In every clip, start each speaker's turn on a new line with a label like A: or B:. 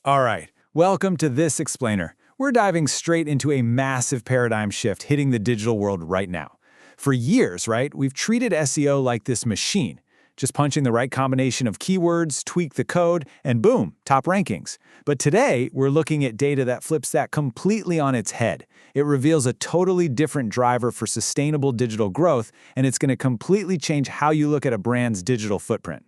A: All right, welcome to This Explainer. We're diving straight into a massive paradigm shift hitting the digital world right now. For years, right, we've treated SEO like this machine. Just punching the right combination of keywords, tweak the code, and boom, top rankings. But today, we're looking at data that flips that completely on its head. It reveals a totally different driver for sustainable digital growth, and it's going to completely change how you look at a brand's digital footprint.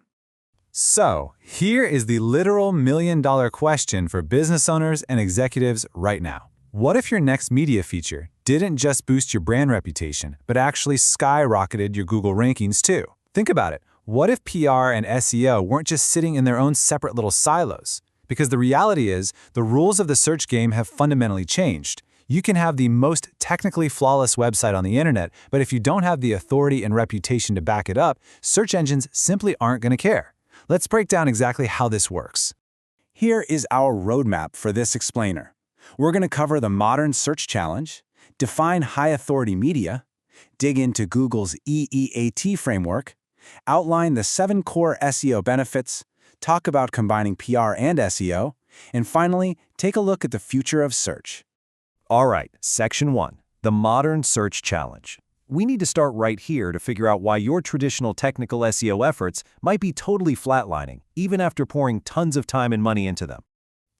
A: So, here is the literal million-dollar question for business owners and executives right now. What if your next media feature didn't just boost your brand reputation, but actually skyrocketed your Google rankings too? Think about it. What if PR and SEO weren't just sitting in their own separate little silos? Because the reality is, the rules of the search game have fundamentally changed. You can have the most technically flawless website on the internet, but if you don't have the authority and reputation to back it up, search engines simply aren't going to care. Let's break down exactly how this works. Here is our roadmap for This Explainer. We're going to cover the modern search challenge, define high-authority media, dig into Google's EEAT framework, outline the 7 core SEO benefits, talk about combining PR and SEO, and finally, take a look at the future of search.
B: All right, Section 1, the modern search challenge. We need to start right here to figure out why your traditional technical SEO efforts might be totally flatlining, even after pouring tons of time and money into them.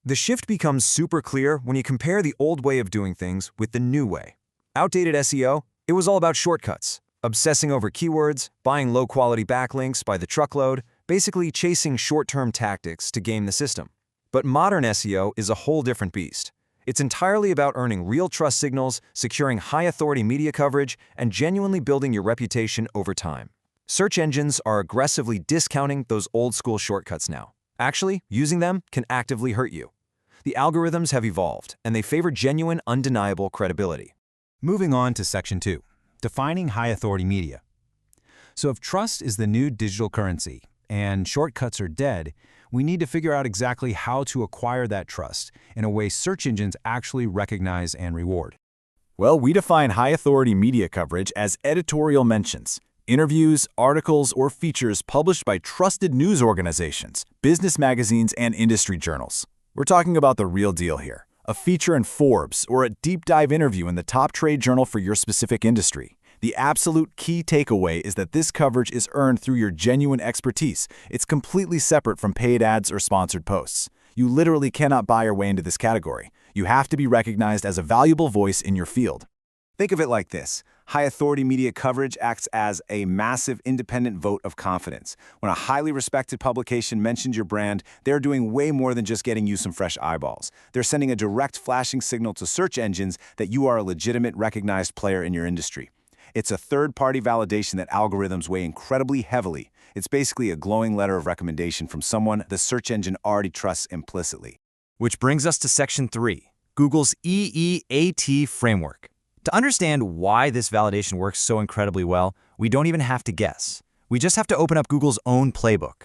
C: The shift becomes super clear when you compare the old way of doing things with the new way. Outdated SEO, it was all about shortcuts, obsessing over keywords, buying low-quality backlinks by the truckload, basically chasing short-term tactics to game the system. But modern SEO is a whole different beast. It's entirely about earning real trust signals, securing high-authority media coverage, and genuinely building your reputation over time. Search engines are aggressively discounting those old-school shortcuts now. Actually, using them can actively hurt you. The algorithms have evolved, and they favor genuine, undeniable credibility.
B: Moving on to Section 2, defining high-authority media. So if trust is the new digital currency and shortcuts are dead, we need to figure out exactly how to acquire that trust in a way search engines actually recognize and reward.
A: Well, we define high-authority media coverage as editorial mentions, interviews, articles, or features published by trusted news organizations, business magazines, and industry journals. We're talking about the real deal here, a feature in Forbes or a deep dive interview in the top trade journal for your specific industry. The absolute key takeaway is that this coverage is earned through your genuine expertise. It's completely separate from paid ads or sponsored posts. You literally cannot buy your way into this category. You have to be recognized as a valuable voice in your field. Think of it like this. High-authority media coverage acts as a massive independent vote of confidence. When a highly respected publication mentions your brand, they're doing way more than just getting you some fresh eyeballs. They're sending a direct flashing signal to search engines that you are a legitimate, recognized player in your industry. It's a third-party validation that algorithms weigh incredibly heavily. It's basically a glowing letter of recommendation from someone the search engine already trusts implicitly.
C: Which brings us to Section 3, Google's EEAT framework. To understand why this validation works so incredibly well, we don't even have to guess. We just have to open up Google's own playbook.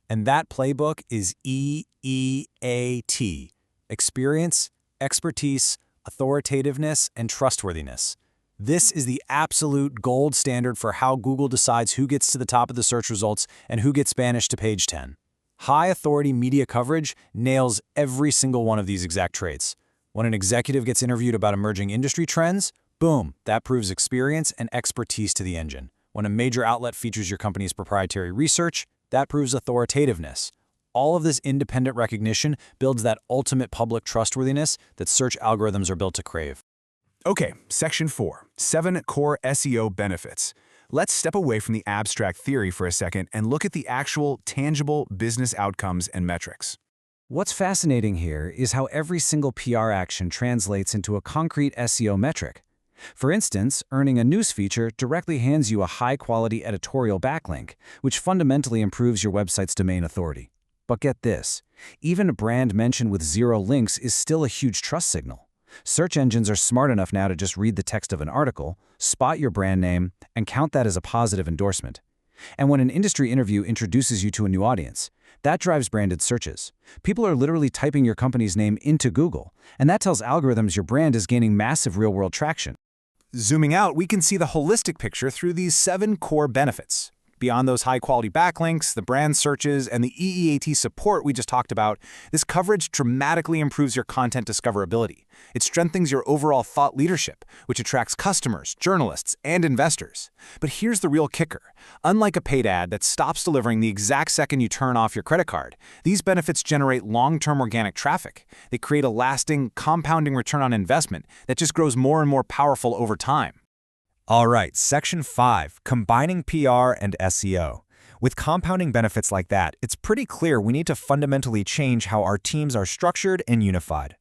B: And that playbook is EEAT: experience, expertise, authoritativeness, and trustworthiness. This is the absolute gold standard for how Google decides who gets to the top of the search results and who gets banished to page 10. High-authority media coverage nails every single one of these exact traits. When an executive gets interviewed about emerging industry trends, boom, that proves experience and expertise to the engine. When a major outlet features your company's proprietary research, that proves authoritativeness. All of this independent recognition builds that ultimate public trustworthiness that search algorithms are built to crave.
A: Okay, Section 4, 7 core SEO benefits. Let's step away from the abstract theory for a second and look at the actual, tangible business outcomes and metrics.
B: What's fascinating here is how every single PR action translates into a concrete SEO metric. For instance, earning a news feature directly hands you a high-quality editorial backlink, which fundamentally improves your website's domain authority. But get this, even a brand mention with 0 links is still a huge trust signal. Search engines are smart enough now to just read the text of an article, spot your brand name, and count that as a positive endorsement. And when an industry interview introduces you to a new audience, that drives branded searches. People are literally typing your company's name into Google, and that tells algorithms your brand is gaining massive real-world traction.
A: Zooming out, we can see the holistic picture through these 7 core benefits.
D: Beyond those high-quality backlinks, the brand searches, and the EEAT support we just talked about, this coverage dramatically improves your content discoverability. It strengthens your overall thought leadership, which attracts customers, journalists, and investors. But here's the real kicker. Unlike a paid ad that stops delivering the exact second you turn off your credit card, these benefits generate long-term organic traffic. They create a lasting, compounding return on investment that just grows more and more powerful over time.
C: All right, Section 5, Combining PR and SEO. With compounding benefits like that, it's pretty clear we need to fundamentally change how our teams are structured and unified.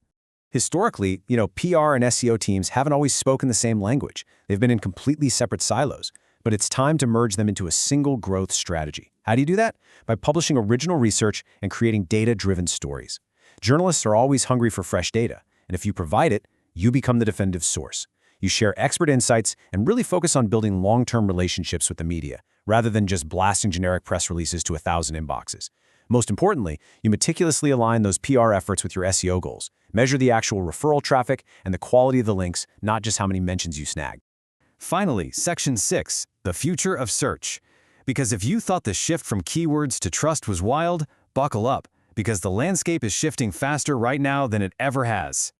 B: Historically, PR and SEO teams haven't always spoken the same language. They've been in completely separate silos. But it's time to merge them into a single growth strategy. How do you do that? By publishing original research and creating data-driven stories. Journalists are always hungry for fresh data, and if you provide it, you become the definitive source. You share expert insights and really focus on building long-term relationships with the media, rather than just blasting generic press releases to 1,000 inboxes. Most importantly, you meticulously align those PR efforts with your SEO goals. Measure the actual referral traffic and the quality of the links, not just how many mentions you snag.
A: Finally, Section 6, the future of search. Because if you thought the shift from keywords to trust was wild, buckle up, because the landscape is shifting faster right now than it ever has.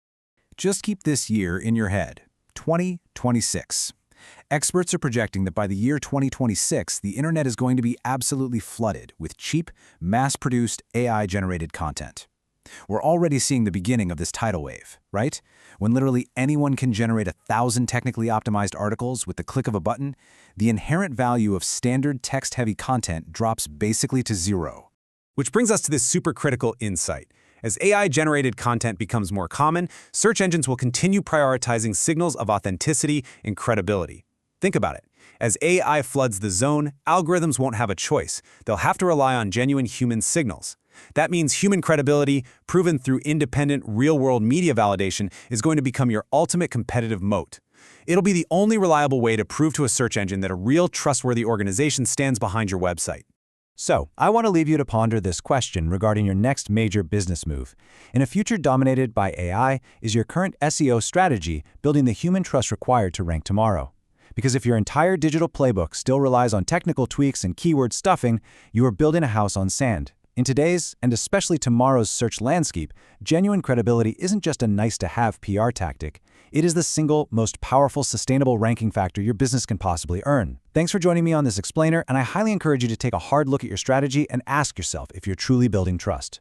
A: Just keep this year in your head. 2026. Experts are projecting that by the year 2026, the internet is going to be absolutely flooded with cheap, mass-produced, AI-generated content. We're already seeing the beginning of this tidal wave, right? When literally anyone can generate 1,000 technically optimized articles with the click of a button, the inherent value of standard text-heavy content drops basically to zero. Which brings us to this super critical insight. As AI-generated content becomes more common, search engines will continue prioritizing signals of authenticity and credibility. Think about it. As AI floods the zone, algorithms won't have a choice. They'll have to rely on genuine human signals. That means human credibility, proven through independent, real-world media validation, is going to become your ultimate competitive moat. It'll be the only reliable way to prove to a search engine that a real, trustworthy organization stands behind your website.
B: So, I want to leave you to ponder this question regarding your next major business move. In a future dominated by AI, is your current SEO strategy building the human trust required to rank tomorrow? Because if your entire digital playbook still relies on technical tweaks and keyword stuffing, you are building a house on sand. In today's, and especially tomorrow's search landscape, genuine credibility isn't just a nice-to-have PR tactic. It is the single most powerful, sustainable ranking factor your business can possibly earn. Thanks for joining me on this explainer, and I highly encourage you to take a hard look at your strategy and ask yourself if you're truly building trust.